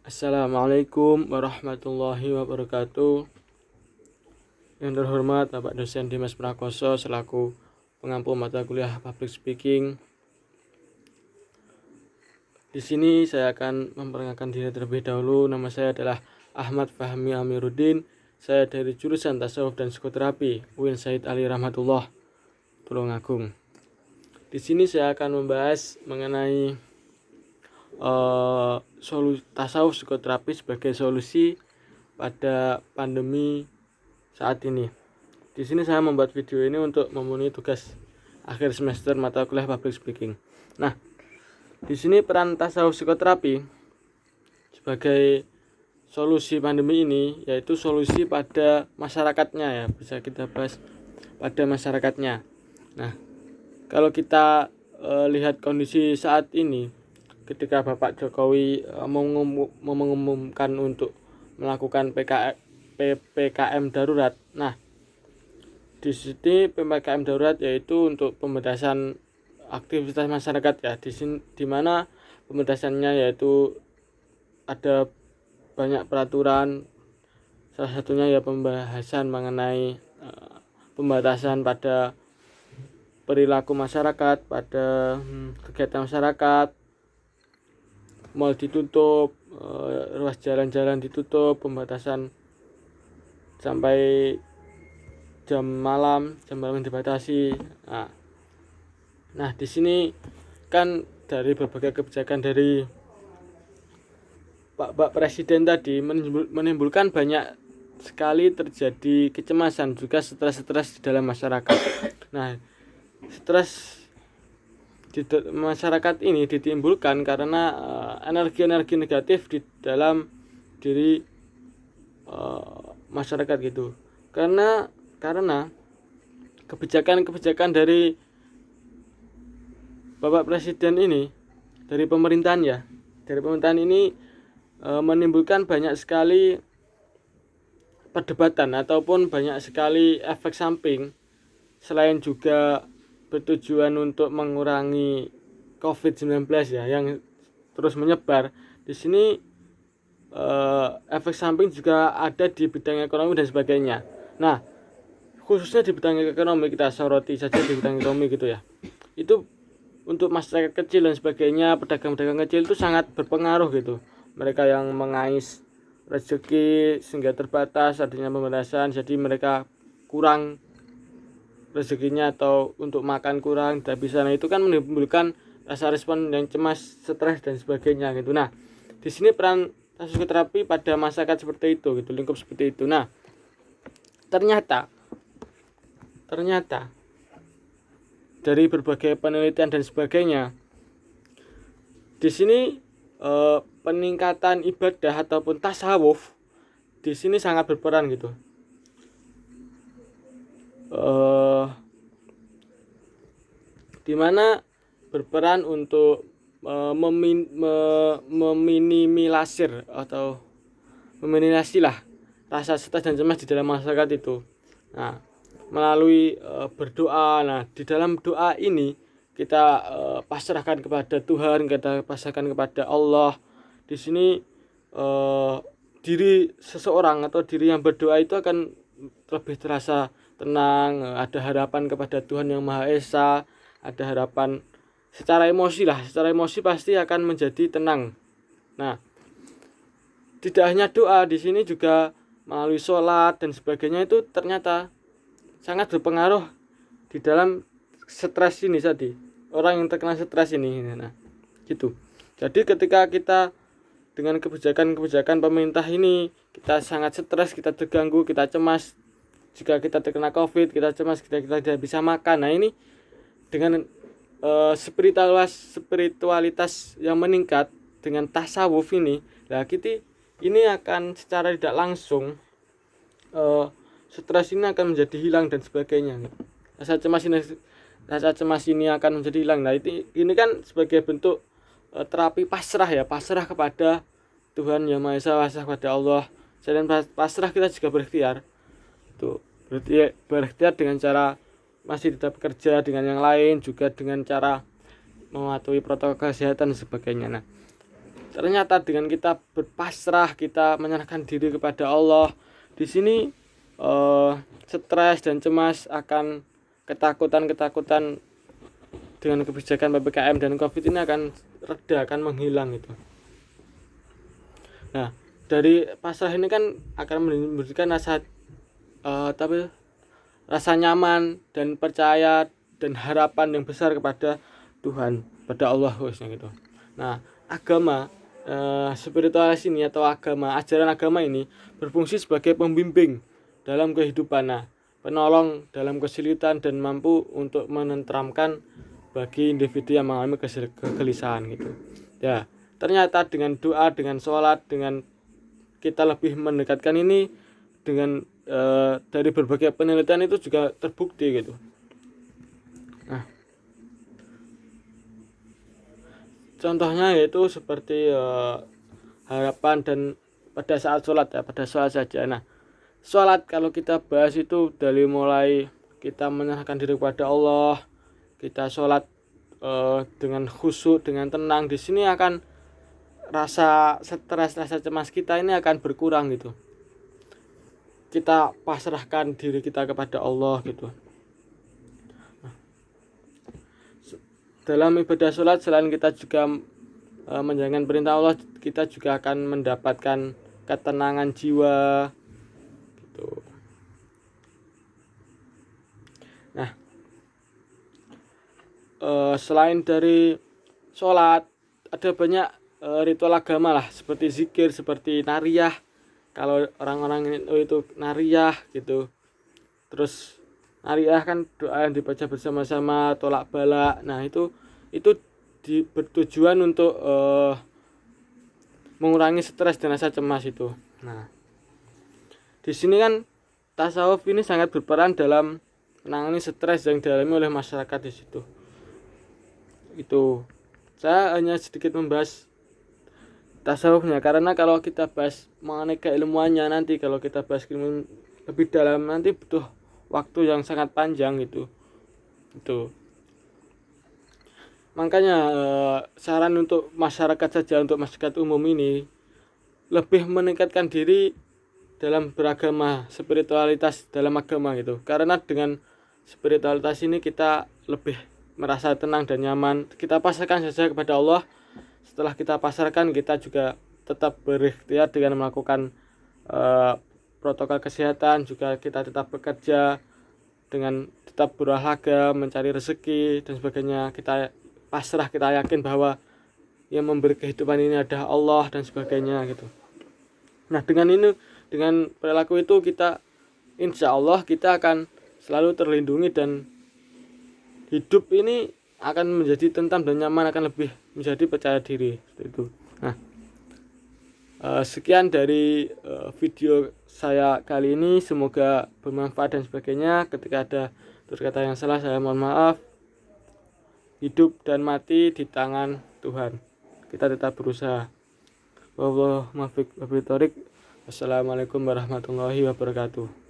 Assalamualaikum warahmatullahi wabarakatuh. Yang terhormat Bapak Dosen Dimas Prakoso selaku pengampu mata kuliah Public Speaking. Di sini saya akan memperkenalkan diri terlebih dahulu. Nama saya adalah Ahmad Fahmi Amiruddin. Saya dari jurusan Tasawuf dan Psikoterapi UIN Said Ali Rahmatullah, Tulungagung. Di sini saya akan membahas mengenai tasawuf psikoterapi sebagai solusi pada pandemi saat ini. Di sini saya membuat video ini untuk memenuhi tugas akhir semester mata kuliah Public Speaking. Nah, di sini peran tasawuf psikoterapi sebagai solusi pandemi ini yaitu solusi pada masyarakatnya ya, bisa kita bahas pada masyarakatnya. Nah, kalau kita lihat kondisi saat ini, ketika Bapak Jokowi mengumumkan untuk melakukan PPKM darurat. Nah, di sini PPKM darurat yaitu untuk pembatasan aktivitas masyarakat ya. Di mana pembatasannya yaitu ada banyak peraturan. Salah satunya ya pembahasan mengenai pembatasan pada perilaku masyarakat, pada kegiatan masyarakat. Mal ditutup, ruas jalan-jalan ditutup, pembatasan sampai jam malam dibatasi. Nah, di sini kan dari berbagai kebijakan dari Pak Presiden tadi menimbulkan banyak sekali terjadi kecemasan, juga stres-stres di dalam masyarakat. Nah, stres di masyarakat ini ditimbulkan karena energi-energi negatif di dalam diri masyarakat gitu. Karena kebijakan-kebijakan dari Bapak Presiden ini, dari pemerintahan ini menimbulkan banyak sekali perdebatan ataupun banyak sekali efek samping, selain juga bertujuan untuk mengurangi COVID-19 ya yang terus menyebar. Di sini efek samping juga ada di bidang ekonomi dan sebagainya. Nah, khususnya di bidang ekonomi, kita soroti saja di bidang ekonomi gitu ya. Itu untuk masyarakat kecil dan sebagainya, pedagang-pedagang kecil itu sangat berpengaruh gitu. Mereka yang mengais rezeki sehingga terbatas adanya pembatasan, jadi mereka kurang rezekinya atau untuk makan kurang, tidak bisa. Nah, itu kan menimbulkan rasa respon yang cemas, stres dan sebagainya gitu. Nah, di sini peran psikoterapi pada masyarakat seperti itu gitu, lingkup seperti itu. Nah, ternyata dari berbagai penelitian dan sebagainya, di sini peningkatan ibadah ataupun tasawuf di sini sangat berperan gitu. Dimana berperan untuk meminimalisir atau meminimalisir lah rasa stres dan cemas di dalam masyarakat itu. Nah, melalui berdoa. Nah, di dalam doa ini kita pasrahkan kepada Tuhan, kita pasrahkan kepada Allah. Di sini diri seseorang atau diri yang berdoa itu akan lebih terasa tenang, ada harapan kepada Tuhan yang Maha Esa, ada harapan secara emosi pasti akan menjadi tenang. Nah, tidak hanya doa, di sini juga melalui sholat dan sebagainya itu ternyata sangat berpengaruh di dalam stres ini tadi. Orang yang terkena stres ini. Nah, gitu. Jadi ketika kita dengan kebijakan pemerintah ini, kita sangat stres, kita terganggu, kita cemas. Jika kita terkena COVID, kita cemas, kita tidak bisa makan. Nah, ini dengan spiritualitas yang meningkat dengan tasawuf ini, nah kita ini akan secara tidak langsung stres ini akan menjadi hilang dan sebagainya. Rasa cemas ini akan menjadi hilang. Nah, ini kan sebagai bentuk terapi pasrah kepada Tuhan Yang Maha Esa, pasrah kepada Allah. Selain pasrah, kita juga berikhtiar. Tuh, berikhtiar dengan cara masih tetap bekerja dengan yang lain, juga dengan cara mematuhi protokol kesehatan dan sebagainya. Nah, ternyata dengan kita berpasrah, kita menyerahkan diri kepada Allah, di sini stres dan cemas akan ketakutan dengan kebijakan PPKM dan Covid ini akan reda, akan menghilang gitu. Nah, dari pasrah ini kan akan memberikan rasa nyaman dan percaya dan harapan yang besar kepada Tuhan, pada Allah gitu. Nah, agama spiritualis ini atau ajaran agama ini berfungsi sebagai pembimbing dalam kehidupan, penolong dalam kesulitan dan mampu untuk menenteramkan bagi individu yang mengalami kegelisahan gitu. Ya, ternyata dengan doa, dengan sholat, dengan kita lebih mendekatkan ini dengan dari berbagai penelitian itu juga terbukti gitu. Nah, contohnya yaitu seperti harapan dan pada saat sholat pada sholat saja. Nah, sholat kalau kita bahas itu dari mulai kita menyerahkan diri kepada Allah, kita sholat dengan khusyuk, dengan tenang, di sini akan rasa stres, rasa cemas kita ini akan berkurang gitu. Kita pasrahkan diri kita kepada Allah gitu. Dalam ibadah sholat, selain kita juga menjalankan perintah Allah, kita juga akan mendapatkan ketenangan jiwa gitu. Nah, selain dari sholat, ada banyak ritual agama lah, seperti zikir, seperti nariyah. Kalau orang-orang itu nariyah gitu. Terus nariyah kan doa yang dibaca bersama-sama, tolak bala. Nah, itu bertujuan untuk mengurangi stres dan rasa cemas itu. Nah, di sini kan tasawuf ini sangat berperan dalam menangani stres yang dialami oleh masyarakat di situ. Itu saya hanya sedikit membahas tasawufnya, karena kalau kita bahas mengenai keilmuannya nanti, kalau kita bahas ilmu lebih dalam nanti butuh waktu yang sangat panjang gitu. Itu makanya saran untuk masyarakat saja, untuk masyarakat umum ini lebih meningkatkan diri dalam beragama, spiritualitas dalam agama gitu. Karena dengan spiritualitas ini kita lebih merasa tenang dan nyaman. Kita pasrahkan saja kepada Allah. Setelah kita pasarkan, kita juga tetap berikhtiar dengan melakukan protokol kesehatan, juga kita tetap bekerja dengan tetap berolahraga, mencari rezeki dan sebagainya. Kita pasrah, kita yakin bahwa yang memberi kehidupan ini adalah Allah dan sebagainya gitu. Nah, dengan perilaku itu kita insya Allah kita akan selalu terlindungi dan hidup ini akan menjadi tentram dan nyaman, akan lebih menjadi percaya diri seperti itu. Nah, sekian dari video saya kali ini, semoga bermanfaat dan sebagainya. Ketika ada kata yang salah, saya mohon maaf. Hidup dan mati di tangan Tuhan, kita tetap berusaha. Wassalamualaikum warahmatullahi wabarakatuh.